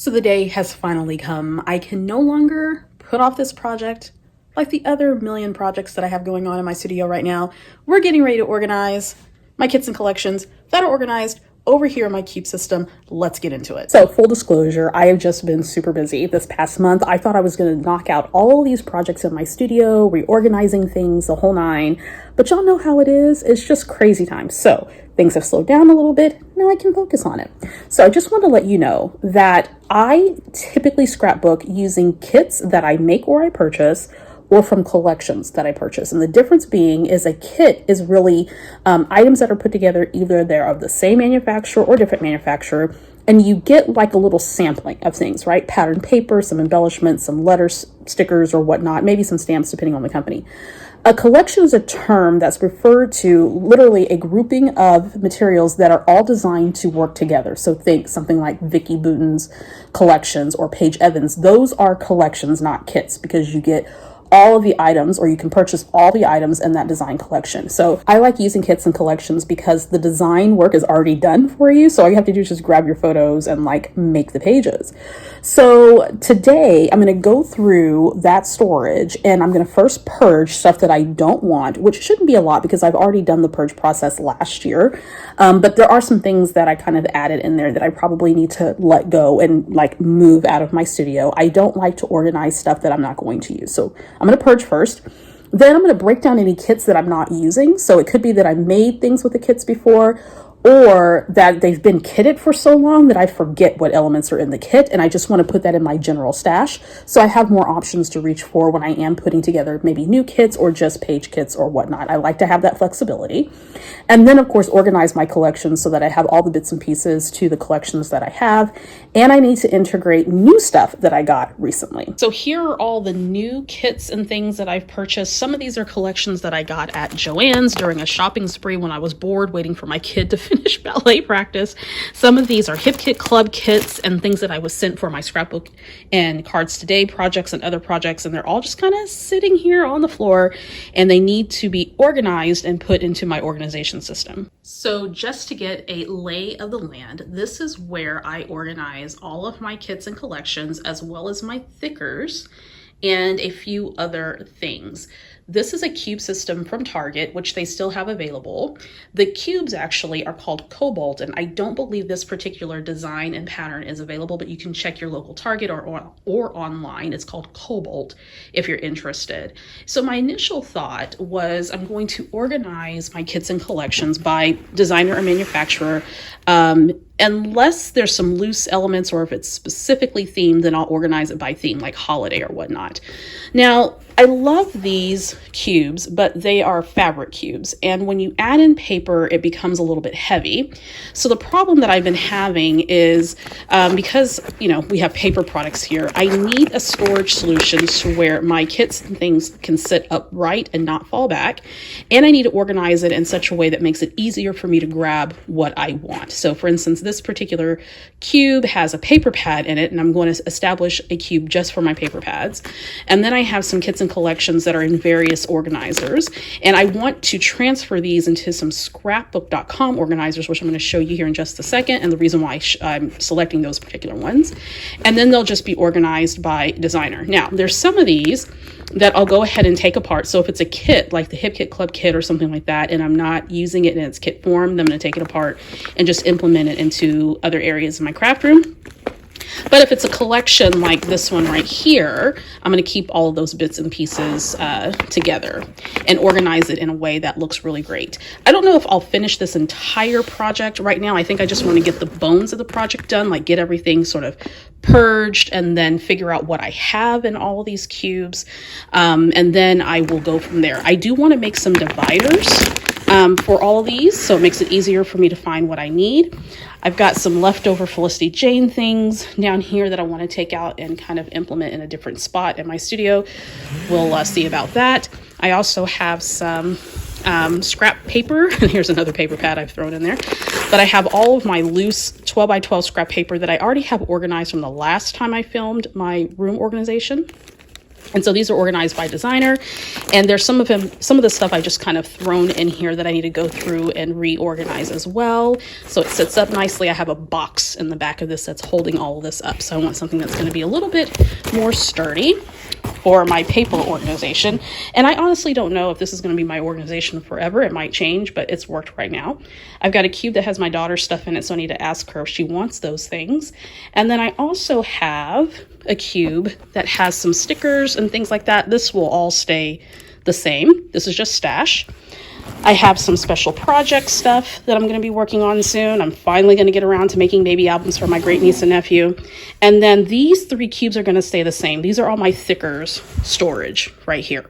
So the day has finally come. I can no longer put off this project like the other million projects that I have going on in my studio right now. We're getting ready to organize my kits and collections that are organized over here in my cube system. Let's get into it. So full disclosure, I have just been super busy this past month. I thought I was going to knock out all these projects in my studio, reorganizing things, the whole nine. But y'all know how it is. It's just crazy time. So things have slowed down a little bit. Now I can focus on it. So I just want to let you know that I typically scrapbook using kits that I make or I purchase, or from collections that I purchase. And the difference being is a kit is really items that are put together, either they're of the same manufacturer or different manufacturer, and you get like a little sampling of things, right? Pattern paper, some embellishments, some letters, stickers, or whatnot, maybe some stamps depending on the company. A collection is a term that's referred to literally a grouping of materials that are all designed to work together. So think something like Vicky Bouton's collections or Paige Evans. Those are collections, not kits, because you get all of the items, or you can purchase all the items in that design collection. So I like using kits and collections because the design work is already done for you. So all you have to do is just grab your photos and like make the pages. So today I'm going to go through that storage and I'm going to first purge stuff that I don't want, which shouldn't be a lot because I've already done the purge process last year. But there are some things that I kind of added in there that I probably need to let go and like move out of my studio. I don't like to organize stuff that I'm not going to use. So I'm going to purge first. Then I'm going to break down any kits that I'm not using. So it could be that I made things with the kits before, or that they've been kitted for so long that I forget what elements are in the kit and I just want to put that in my general stash. So I have more options to reach for when I am putting together maybe new kits or just page kits or whatnot. I like to have that flexibility. And then of course, organize my collection so that I have all the bits and pieces to the collections that I have. And I need to integrate new stuff that I got recently. So here are all the new kits and things that I've purchased. Some of these are collections that I got at Joann's during a shopping spree when I was bored waiting for my kid to finish ballet practice. Some of these are Hip Kit Club kits and things that I was sent for my scrapbook and Cards Today projects and other projects, and they're all just kind of sitting here on the floor and they need to be organized and put into my organization system. So just to get a lay of the land, this is where I organize all of my kits and collections as well as my thickers and a few other things. This is a cube system from Target, which they still have available. The cubes actually are called Cobalt, and I don't believe this particular design and pattern is available, but you can check your local Target or online. It's called Cobalt if you're interested. So my initial thought was I'm going to organize my kits and collections by designer or manufacturer. Unless there's some loose elements or if it's specifically themed, then I'll organize it by theme, like holiday or whatnot. Now, I love these cubes, but they are fabric cubes. And when you add in paper, it becomes a little bit heavy. So the problem that I've been having is because, we have paper products here, I need a storage solution to where my kits and things can sit upright and not fall back. And I need to organize it in such a way that makes it easier for me to grab what I want. So for instance, this particular cube has a paper pad in it, and I'm going to establish a cube just for my paper pads. And then I have some kits and collections that are in various organizers, and I want to transfer these into some scrapbook.com organizers, which I'm going to show you here in just a second, and the reason why I'm selecting those particular ones. And then they'll just be organized by designer. Now, there's some of these that I'll go ahead and take apart. So if it's a kit, like the Hip Kit Club kit or something like that, and I'm not using it in its kit form, then I'm going to take it apart and just implement it into other areas of my craft room. But if it's a collection like this one right here, I'm going to keep all of those bits and pieces together and organize it in a way that looks really great. I don't know if I'll finish this entire project right now. I think I just want to get the bones of the project done, like get everything sort of purged and then figure out what I have in all of these cubes. And then I will go from there. I do want to make some dividers for all of these, so it makes it easier for me to find what I need. I've got some leftover Felicity Jane things down here that I want to take out and kind of implement in a different spot in my studio. We'll see about that. I also have some scrap paper, and here's another paper pad I've thrown in there. But I have all of my loose 12 by 12 scrap paper that I already have organized from the last time I filmed my room organization. And so these are organized by designer, and there's some of the stuff I just kind of thrown in here that I need to go through and reorganize as well. So it sits up nicely. I have a box in the back of this that's holding all of this up. So I want something that's going to be a little bit more sturdy for my paper organization. And I honestly don't know if this is going to be my organization forever. It might change, but it's worked right now. I've got a cube that has my daughter's stuff in it, so I need to ask her if she wants those things. And then I also have a cube that has some stickers and things like that. This will all stay the same. This is just stash. I have some special project stuff that I'm going to be working on soon. I'm finally going to get around to making baby albums for my great niece and nephew. And then these 3 cubes are going to stay the same. These are all my thickers storage right here.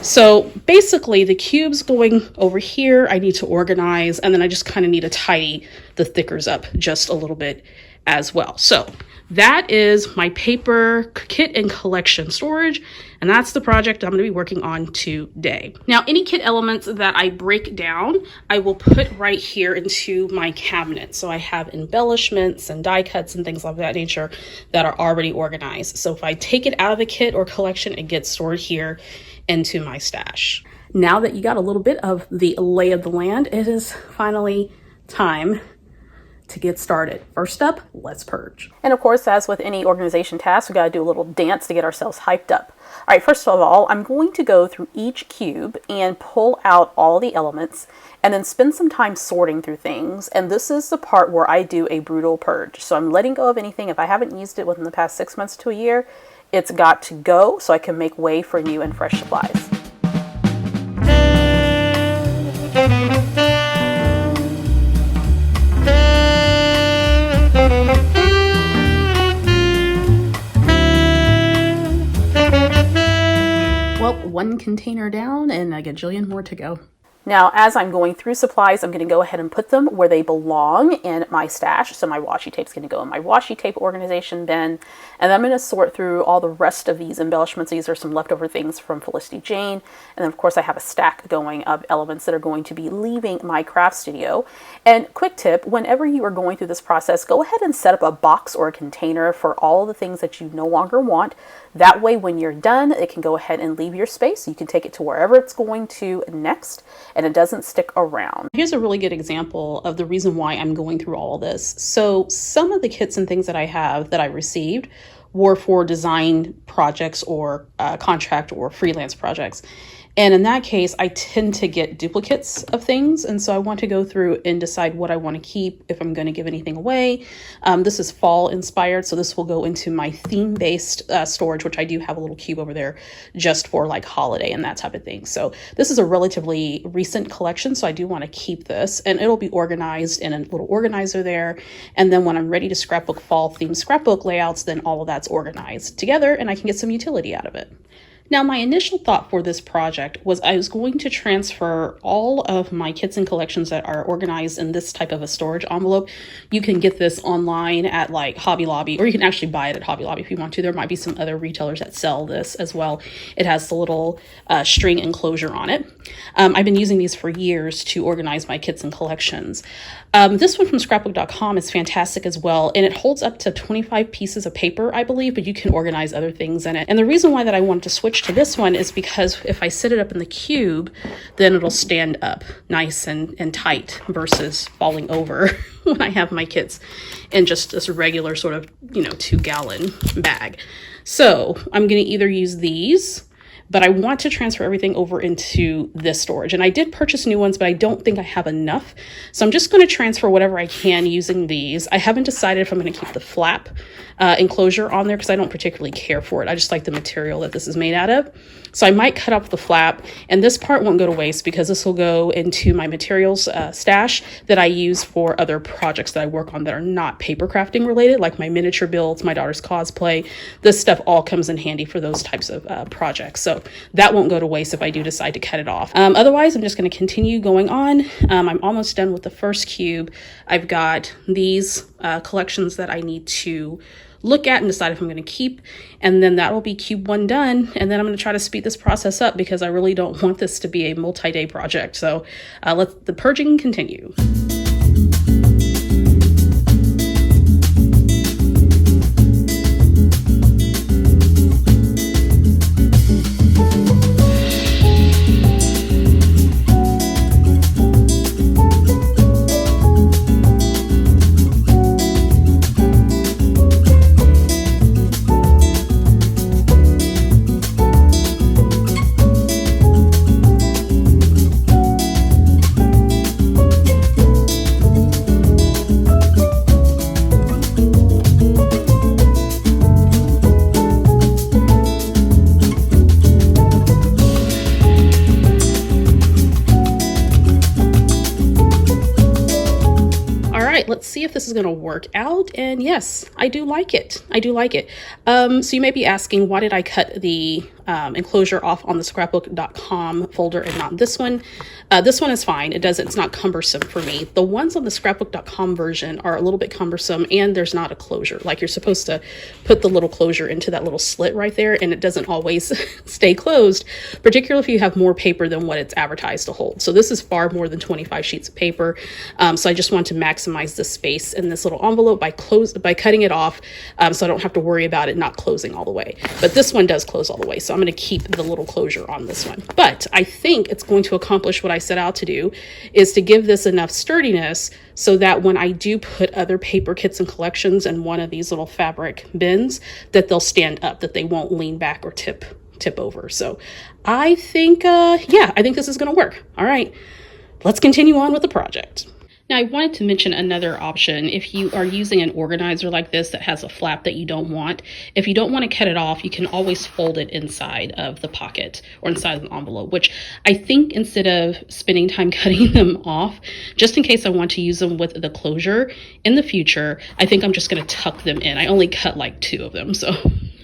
So basically the cubes going over here, I need to organize, and then I just kind of need to tidy the thickers up just a little bit as well. So that is my paper kit and collection storage, and that's the project I'm going to be working on today. Now, any kit elements that I break down, I will put right here into my cabinet. So I have embellishments and die cuts and things of that nature that are already organized. So if I take it out of the kit or collection, it gets stored here into my stash. Now that you got a little bit of the lay of the land, it is finally time to get started. First up, let's purge. And of course, as with any organization task, we got to do a little dance to get ourselves hyped up. All right, first of all, I'm going to go through each cube and pull out all the elements and then spend some time sorting through things. And this is the part where I do a brutal purge. So I'm letting go of anything. If I haven't used it within the past 6 months to a year, it's got to go so I can make way for new and fresh supplies. Well, 1 container down and a gajillion more to go. Now, as I'm going through supplies, I'm going to go ahead and put them where they belong in my stash. So my washi tape is going to go in my washi tape organization bin. And then I'm going to sort through all the rest of these embellishments. These are some leftover things from Felicity Jane. And then, of course, I have a stack going of elements that are going to be leaving my craft studio. And quick tip, whenever you are going through this process, go ahead and set up a box or a container for all the things that you no longer want. That way, when you're done, it can go ahead and leave your space. You can take it to wherever it's going to next, and it doesn't stick around. Here's a really good example of the reason why I'm going through all of this. So some of the kits and things that I have that I received were for design projects or contract or freelance projects. And in that case, I tend to get duplicates of things. And so I want to go through and decide what I want to keep, if I'm going to give anything away. This is fall inspired. So this will go into my theme-based storage, which I do have a little cube over there just for like holiday and that type of thing. So this is a relatively recent collection. So I do want to keep this, and it'll be organized in a little organizer there. And then when I'm ready to scrapbook fall themed scrapbook layouts, then all of that's organized together and I can get some utility out of it. Now, my initial thought for this project was I was going to transfer all of my kits and collections that are organized in this type of a storage envelope. You can get this online at like Hobby Lobby, or you can actually buy it at Hobby Lobby if you want to. There might be some other retailers that sell this as well. It has the little string enclosure on it. I've been using these for years to organize my kits and collections. This one from scrapbook.com is fantastic as well, and it holds up to 25 pieces of paper, I believe, but you can organize other things in it. And the reason why that I wanted to switch to this one is because if I sit it up in the cube, then it'll stand up nice and tight versus falling over when I have my kits in just this regular sort of, 2-gallon bag. So I'm going to either use these, but I want to transfer everything over into this storage. And I did purchase new ones, but I don't think I have enough. So I'm just going to transfer whatever I can using these. I haven't decided if I'm going to keep the flap enclosure on there because I don't particularly care for it. I just like the material that this is made out of. So I might cut off the flap, and this part won't go to waste because this will go into my materials stash that I use for other projects that I work on that are not paper crafting related, like my miniature builds, my daughter's cosplay. This stuff all comes in handy for those types of projects. So that won't go to waste if I do decide to cut it off. Otherwise, I'm just going to continue going on. I'm almost done with the first cube. I've got these collections that I need to look at and decide if I'm going to keep, and then that will be cube 1 done. And then I'm going to try to speed this process up because I really don't want this to be a multi-day project. So let the purging continue. see if this is going to work out. And yes, I do like it. I do like it. So you may be asking, why did I cut the enclosure off on the scrapbook.com folder and not this one? This one is fine. It's not cumbersome for me. The ones on the scrapbook.com version are a little bit cumbersome, and there's not a closure. Like, you're supposed to put the little closure into that little slit right there, and it doesn't always stay closed, particularly if you have more paper than what it's advertised to hold. So this is far more than 25 sheets of paper. So I just want to maximize the space in this little envelope by cutting it off, so I don't have to worry about it not closing all the way. But this one does close all the way, so I'm going to keep the little closure on this one. But I think it's going to accomplish what I set out to do, is to give this enough sturdiness so that when I do put other paper kits and collections in one of these little fabric bins, that they'll stand up, that they won't lean back or tip over. So I think, yeah, I think this is going to work. All right, let's continue on with the project. Now, I wanted to mention another option. If you are using an organizer like this that has a flap that you don't want, if you don't want to cut it off, you can always fold it inside of the pocket or inside of the envelope, which I think, instead of spending time cutting them off, just in case I want to use them with the closure in the future, I think I'm just going to tuck them in. I only cut like 2 of them, so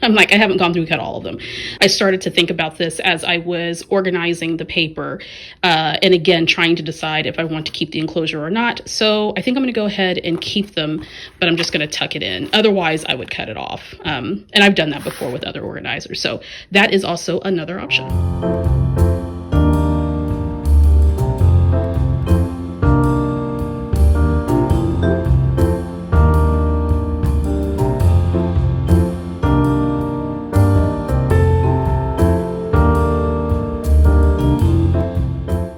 I'm like, I haven't gone through cut all of them. I started to think about this as I was organizing the paper, and again, trying to decide if I want to keep the enclosure or not. So I think I'm going to go ahead and keep them, but I'm just going to tuck it in. Otherwise, I would cut it off. And I've done that before with other organizers. So that is also another option.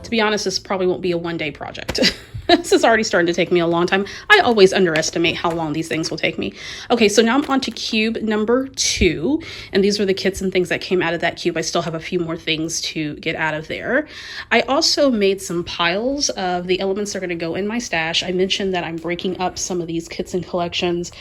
To be honest, this probably won't be a one-day project. This is already starting to take me a long time. I always underestimate how long these things will take me. Okay, so now I'm on to cube number 2, and these were the kits and things that came out of that cube. I still have a few more things to get out of there. I also made some piles of the elements that are going to go in my stash. I mentioned that I'm breaking up some of these kits and collections,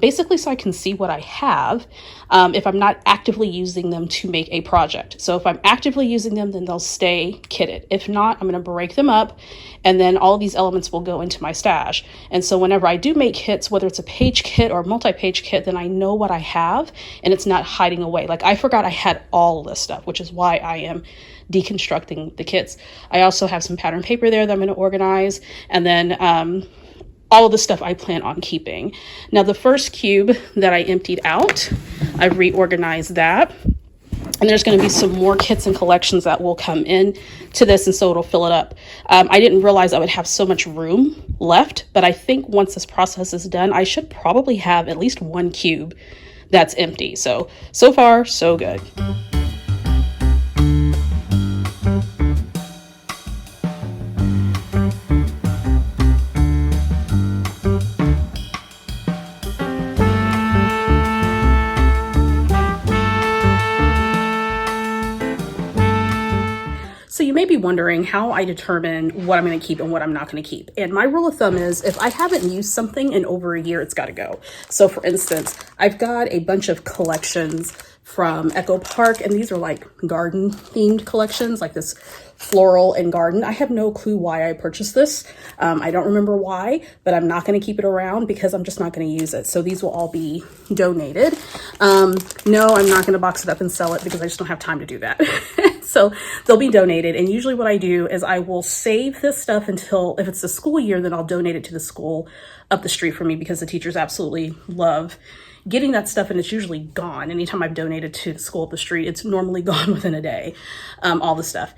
basically so I can see what I have if I'm not actively using them to make a project. So if I'm actively using them, then they'll stay kitted. If not, I'm going to break them up, and then all of these elements will go into my stash. And so whenever I do make kits, whether it's a page kit or multi-page kit, then I know what I have and it's not hiding away. Like, I forgot I had all of this stuff, which is why I am deconstructing the kits. I also have some pattern paper there that I'm going to organize, and then all of the stuff I plan on keeping. Now, the first cube that I emptied out, I've reorganized that. And there's going to be some more kits and collections that will come in to this, and so it'll fill it up. I didn't realize I would have so much room left, but I think once this process is done, I should probably have at least 1 cube that's empty. So far, so good. So you may be wondering how I determine what I'm going to keep and what I'm not going to keep. And my rule of thumb is, if I haven't used something in over a year, it's got to go. So for instance, I've got a bunch of collections from Echo Park, and these are like garden themed collections, like this floral and garden. I have no clue why I purchased this. I don't remember why, but I'm not going to keep it around because I'm just not going to use it. So these will all be donated. No, I'm not going to box it up and sell it because I just don't have time to do that. So they'll be donated. And usually what I do is I will save this stuff until, if it's the school year, then I'll donate it to the school up the street from me, because the teachers absolutely love getting that stuff, and it's usually gone. Anytime I've donated to the school up the street, it's normally gone within a day, all the stuff.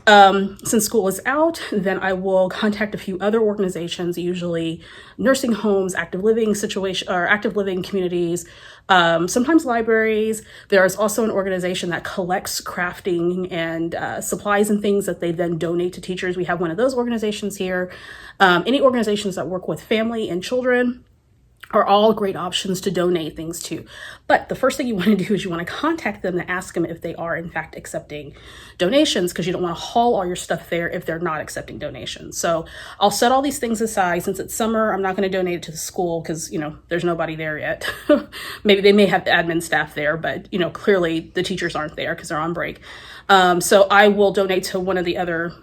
Since school is out, then I will contact a few other organizations, usually nursing homes, active living communities, sometimes libraries. There's also an organization that collects crafting and supplies and things that they then donate to teachers. We have one of those organizations here. Any organizations that work with family and children are all great options to donate things to. But the first thing you want to do is you want to contact them and ask them if they are in fact accepting donations, because you don't want to haul all your stuff there if they're not accepting donations. So I'll set all these things aside. Since it's summer, I'm not going to donate it to the school because, there's nobody there yet. Maybe they may have the admin staff there, but, clearly the teachers aren't there because they're on break. So I will donate to one of the other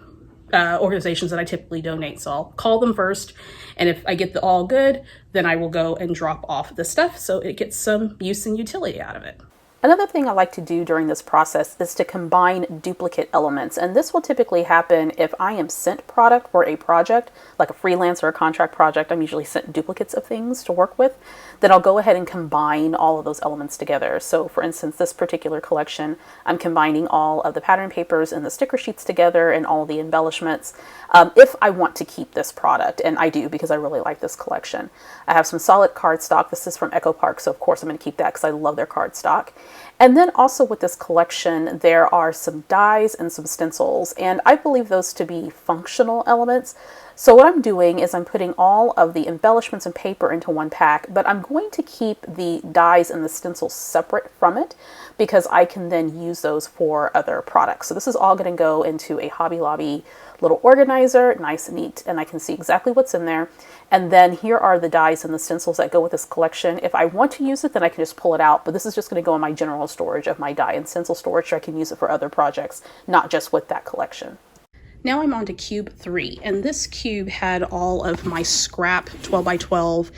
organizations that I typically donate. So I'll call them first, and if I get the all good, then I will go and drop off the stuff so it gets some use and utility out of it. Another thing I like to do during this process is to combine duplicate elements, and this will typically happen if I am sent product for a project, like a freelance or a contract project. I'm usually sent duplicates of things to work with. Then I'll go ahead and combine all of those elements together. So for instance, this particular collection, I'm combining all of the pattern papers and the sticker sheets together and all the embellishments if I want to keep this product, and I do because I really like this collection. I have some solid cardstock. This is from Echo Park, so of course I'm going to keep that because I love their cardstock. And then also with this collection, there are some dies and some stencils, and I believe those to be functional elements. So what I'm doing is I'm putting all of the embellishments and paper into one pack, but I'm going to keep the dies and the stencils separate from it because I can then use those for other products. So this is all going to go into a Hobby Lobby little organizer, nice and neat, and I can see exactly what's in there. And then here are the dies and the stencils that go with this collection. If I want to use it, then I can just pull it out, but this is just going to go in my general storage of my die and stencil storage, so I can use it for other projects, not just with that collection. Now I'm on to cube 3, and this cube had all of my scrap 12 by 12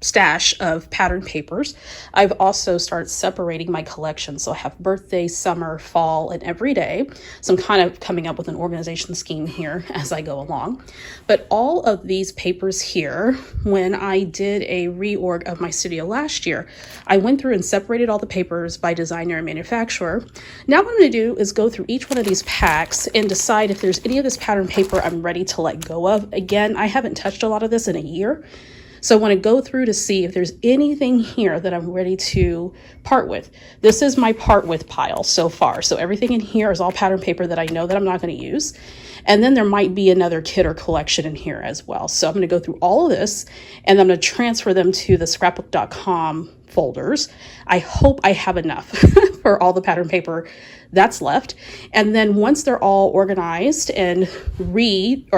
stash of pattern papers. I've also started separating my collection, so I have birthday, summer, fall, and everyday. So I'm kind of coming up with an organization scheme here as I go along. But all of these papers here, when I did a reorg of my studio last year, I went through and separated all the papers by designer and manufacturer. Now what I'm going to do is go through each one of these packs and decide if there's any of this pattern paper I'm ready to let go of. Again, I haven't touched a lot of this in a year, so I want to go through to see if there's anything here that I'm ready to part with. This is my part with pile so far. So everything in here is all pattern paper that I know that I'm not going to use. And then there might be another kit or collection in here as well. So I'm going to go through all of this, and I'm going to transfer them to the scrapbook.com folders. I hope I have enough for all the pattern paper that's left. And then once they're all organized and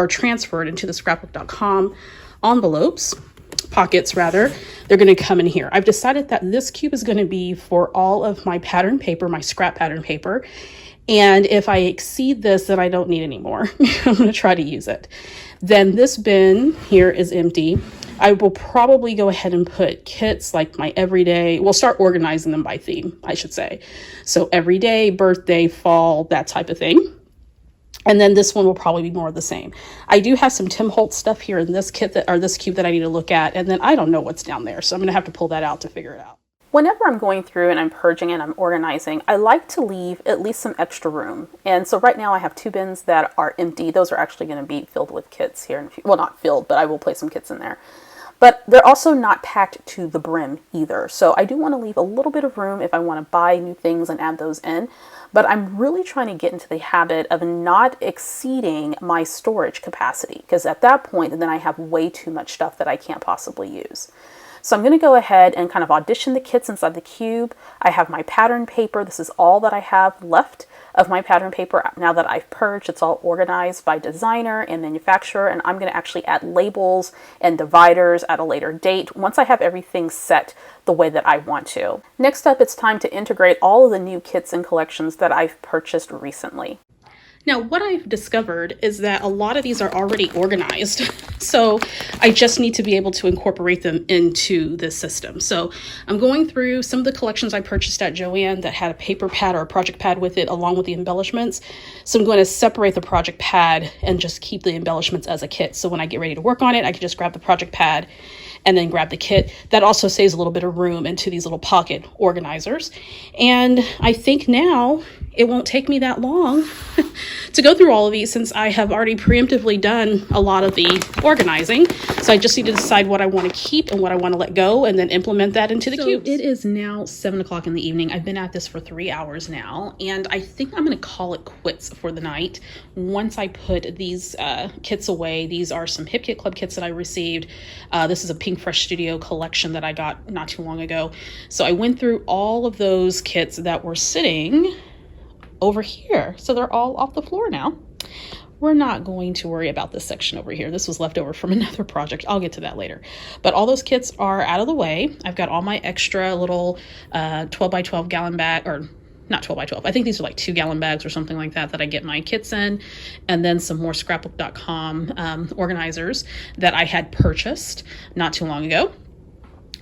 transferred into the scrapbook.com envelopes, pockets rather, they're going to come in here. I've decided that this cube is going to be for all of my pattern paper, my scrap pattern paper. And if I exceed this, then I don't need any more. I'm going to try to use it. Then this bin here is empty. I will probably go ahead and put kits like my everyday, we'll start organizing them by theme, I should say. So everyday, birthday, fall, that type of thing. And then this one will probably be more of the same. I do have some Tim Holtz stuff here in this kit this cube that I need to look at. And then I don't know what's down there, so I'm going to have to pull that out to figure it out. Whenever I'm going through and I'm purging and I'm organizing, I like to leave at least some extra room. And so right now I have 2 bins that are empty. Those are actually going to be filled with kits here. Well, not filled, but I will place some kits in there. But they're also not packed to the brim either. So I do want to leave a little bit of room if I want to buy new things and add those in. But I'm really trying to get into the habit of not exceeding my storage capacity, because at that point, then I have way too much stuff that I can't possibly use. So I'm going to go ahead and kind of audition the kits inside the cube. I have my pattern paper. This is all that I have left of my pattern paper. Now that I've purged, it's all organized by designer and manufacturer, and I'm going to actually add labels and dividers at a later date once I have everything set the way that I want to. Next up, it's time to integrate all of the new kits and collections that I've purchased recently. Now, what I've discovered is that a lot of these are already organized, so I just need to be able to incorporate them into the system. So I'm going through some of the collections I purchased at Joann that had a paper pad or a project pad with it along with the embellishments. So I'm going to separate the project pad and just keep the embellishments as a kit. So when I get ready to work on it, I can just grab the project pad and then grab the kit. That also saves a little bit of room into these little pocket organizers. And I think now it won't take me that long to go through all of these, since I have already preemptively done a lot of the organizing. So I just need to decide what I want to keep and what I want to let go, and then implement that into the cubes. It is now 7 o'clock in the evening. I've been at this for 3 hours now, and I think I'm going to call it quits for the night. Once I put these kits away, these are some Hip Kit Club kits that I received. This is a Pink Fresh Studio collection that I got not too long ago. So I went through all of those kits that were sitting over here. So they're all off the floor now. We're not going to worry about this section over here. This was left over from another project. I'll get to that later. But all those kits are out of the way. I've got all my extra little 12 by 12 gallon bag, or not 12 by 12. I think these are like 2-gallon bags or something like that I get my kits in. And then some more scrapbook.com organizers that I had purchased not too long ago.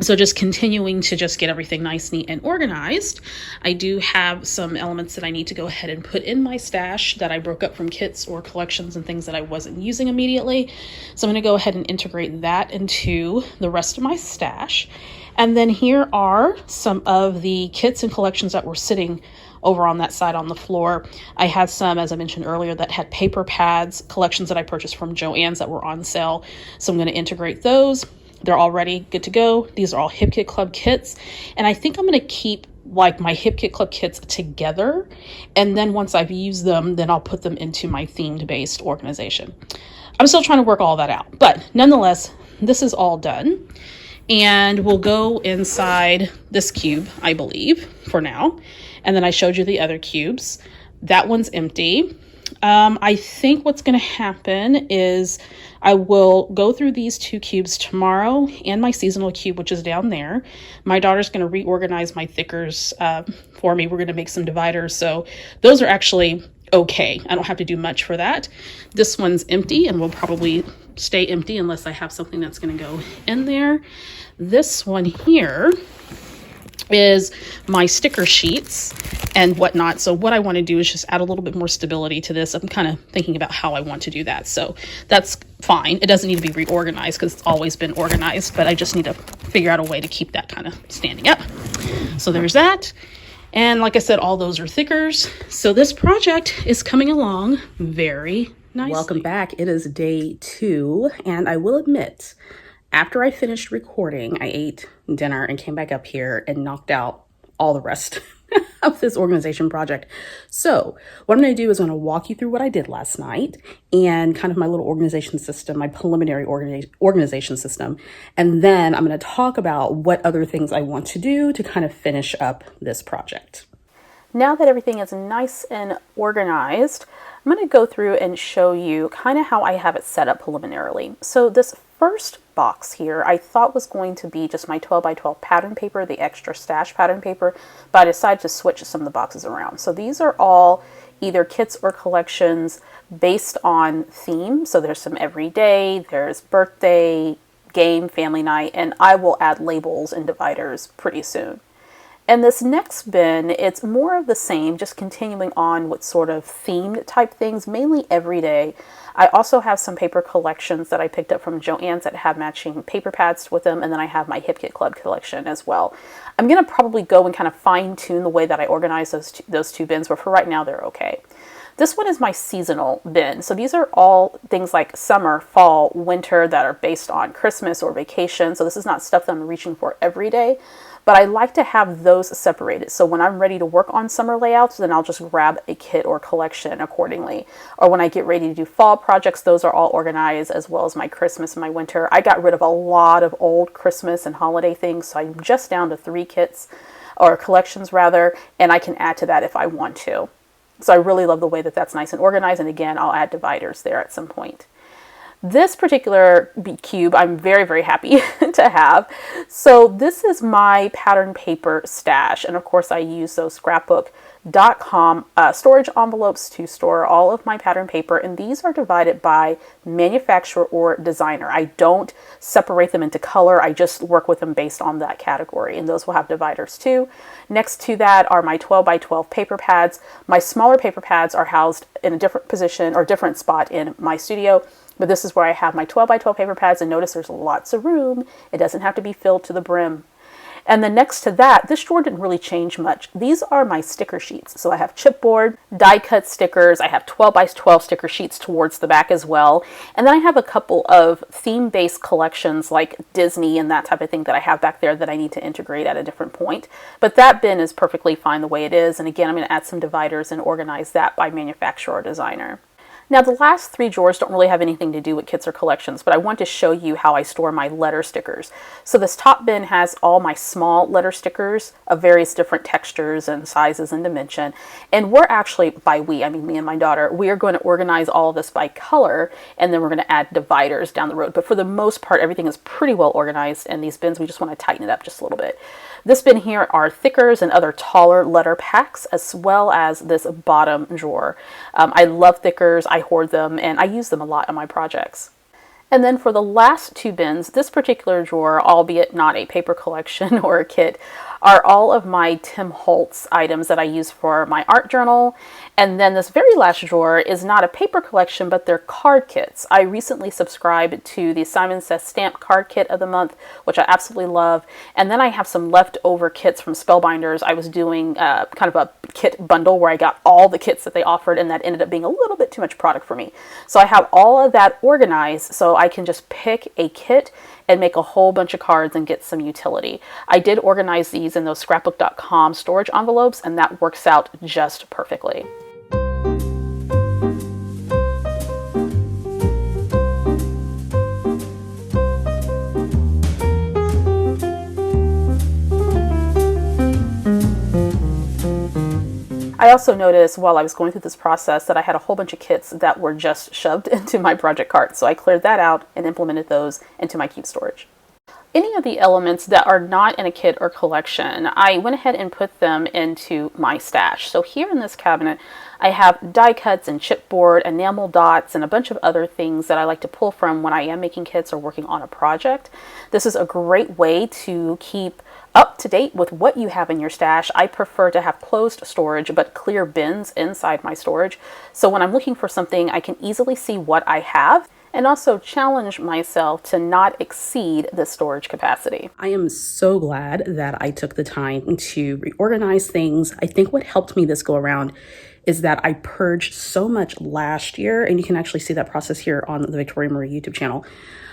So just continuing to just get everything nice, neat, and organized. I do have some elements that I need to go ahead and put in my stash that I broke up from kits or collections and things that I wasn't using immediately. So I'm going to go ahead and integrate that into the rest of my stash. And then here are some of the kits and collections that were sitting over on that side on the floor. I had some, as I mentioned earlier, that had paper pads, collections that I purchased from Joann's that were on sale. So I'm going to integrate those. They're already good to go. These are all Hip Kit Club kits. And I think I'm going to keep like my Hip Kit Club kits together. And then once I've used them, then I'll put them into my themed based organization. I'm still trying to work all that out. But nonetheless, this is all done. And we'll go inside this cube, I believe, for now. And then I showed you the other cubes. That one's empty. I think what's going to happen is I will go through these 2 cubes tomorrow and my seasonal cube, which is down there. My daughter's going to reorganize my thickers for me. We're going to make some dividers. So those are actually okay. I don't have to do much for that. This one's empty and will probably stay empty unless I have something that's going to go in there. This one here is my sticker sheets and whatnot. So what I want to do is just add a little bit more stability to this. I'm kind of thinking about how I want to do that. So that's fine. It doesn't need to be reorganized because it's always been organized, but I just need to figure out a way to keep that kind of standing up. So there's that. And like I said, all those are thickers. So this project is coming along very nicely. Welcome back. It is day 2. And I will admit, after I finished recording, I ate dinner and came back up here and knocked out all the rest of this organization project. So what I'm going to do is I'm going to walk you through what I did last night and kind of my little organization system, my preliminary organization system. And then I'm going to talk about what other things I want to do to kind of finish up this project. Now that everything is nice and organized, I'm going to go through and show you kind of how I have it set up preliminarily. So this first box here I thought was going to be just my 12 by 12 pattern paper, the extra stash pattern paper, but I decided to switch some of the boxes around. So these are all either kits or collections based on theme. So there's some everyday, there's birthday, game, family night, and I will add labels and dividers pretty soon. And this next bin, it's more of the same, just continuing on with sort of themed type things, mainly everyday. I also have some paper collections that I picked up from Joann's that have matching paper pads with them, and then I have my Hip Kit Club collection as well. I'm going to probably go and kind of fine tune the way that I organize those two bins, but for right now they're okay. This one is my seasonal bin. So these are all things like summer, fall, winter that are based on Christmas or vacation. So this is not stuff that I'm reaching for every day, but I like to have those separated. So when I'm ready to work on summer layouts, then I'll just grab a kit or collection accordingly. Or when I get ready to do fall projects, those are all organized, as well as my Christmas and my winter. I got rid of a lot of old Christmas and holiday things, so I'm just down to 3 kits, or collections rather, and I can add to that if I want to. So I really love the way that that's nice and organized, and again, I'll add dividers there at some point. This particular cube I'm very, very happy to have. So this is my pattern paper stash, and of course I use those Scrapbook.com storage envelopes to store all of my pattern paper, and these are divided by manufacturer or designer. I don't separate them into color, I just work with them based on that category, and those will have dividers too. Next to that are my 12 by 12 paper pads. My smaller paper pads are housed in a different position or different spot in my studio, but this is where I have my 12 by 12 paper pads, and notice there's lots of room. It doesn't have to be filled to the brim. And then next to that, this drawer didn't really change much. These are my sticker sheets. So I have chipboard, die cut stickers. I have 12 by 12 sticker sheets towards the back as well. And then I have a couple of theme-based collections like Disney and that type of thing that I have back there that I need to integrate at a different point. But that bin is perfectly fine the way it is. And again, I'm going to add some dividers and organize that by manufacturer or designer. Now the last three drawers don't really have anything to do with kits or collections, but I want to show you how I store my letter stickers. So this top bin has all my small letter stickers of various different textures and sizes and dimension. And we're actually, by we, I mean me and my daughter, we are going to organize all of this by color, and then we're going to add dividers down the road. But for the most part, everything is pretty well organized in these bins. We just want to tighten it up just a little bit. This bin here are thickers and other taller letter packs, as well as this bottom drawer. I love thickers, I hoard them, and I use them a lot on my projects. And then for the last two bins, this particular drawer, albeit not a paper collection or a kit, are all of my Tim Holtz items that I use for my art journal. And then this very last drawer is not a paper collection, but they're card kits. I recently subscribed to the Simon Says Stamp card kit of the month, which I absolutely love. And then I have some leftover kits from Spellbinders. I was doing kind of a kit bundle where I got all the kits that they offered, and that ended up being a little bit too much product for me. So I have all of that organized so I can just pick a kit and make a whole bunch of cards and get some utility. I did organize these in those scrapbook.com storage envelopes, and that works out just perfectly. I also noticed while I was going through this process that I had a whole bunch of kits that were just shoved into my project cart. So I cleared that out and implemented those into my cube storage. Any of the elements that are not in a kit or collection, I went ahead and put them into my stash. So here in this cabinet, I have die cuts and chipboard, enamel dots, and a bunch of other things that I like to pull from when I am making kits or working on a project. This is a great way to keep up to date with what you have in your stash. I prefer to have closed storage but clear bins inside my storage. So when I'm looking for something, I can easily see what I have and also challenge myself to not exceed the storage capacity. I am so glad that I took the time to reorganize things. I think what helped me this go around is that I purged so much last year, and you can actually see that process here on the Victoria Marie YouTube channel.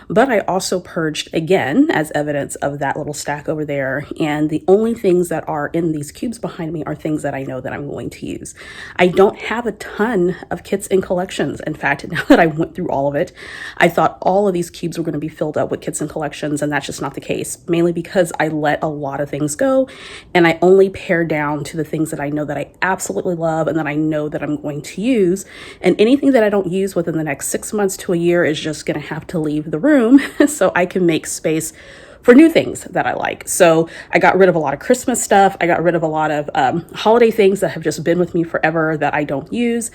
But I also purged again as evidence of that little stack over there. And the only things that are in these cubes behind me are things that I know that I'm going to use. I don't have a ton of kits and collections. In fact, now that I went through all of it, I thought all of these cubes were going to be filled up with kits and collections, and that's just not the case, mainly because I let a lot of things go and I only pare down to the things that I know that I absolutely love and that I know that I'm going to use. And anything that I don't use within the next 6 months to a year is just going to have to leave the room so I can make space for new things that I like. So I got rid of a lot of Christmas stuff. I got rid of a lot of holiday things that have just been with me forever that I don't use.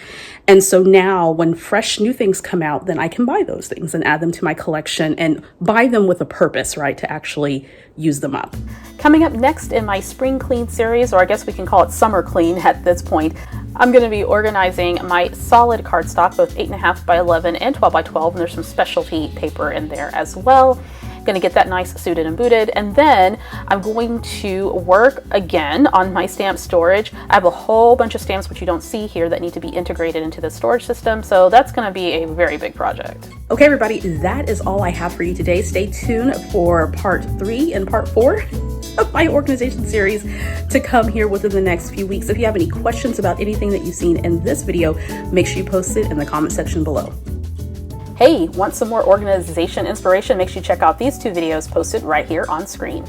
And so now when fresh new things come out, then I can buy those things and add them to my collection and buy them with a purpose, right? To actually use them up. Coming up next in my spring clean series, or I guess we can call it summer clean at this point, I'm going to be organizing my solid cardstock, both 8.5 by 11 and 12 by 12, and there's some specialty paper in there as well. Going to get that nice suited and booted, and then I'm going to work again on my stamp storage. I have a whole bunch of stamps which you don't see here that need to be integrated into the storage system, so that's going to be a very big project. Okay everybody, that is all I have for you today. Stay tuned for part 3 and part 4 of my organization series to come here within the next few weeks. If you have any questions about anything that you've seen in this video, make sure you post it in the comment section below. Hey, want some more organization inspiration? Make sure you check out these 2 videos posted right here on screen.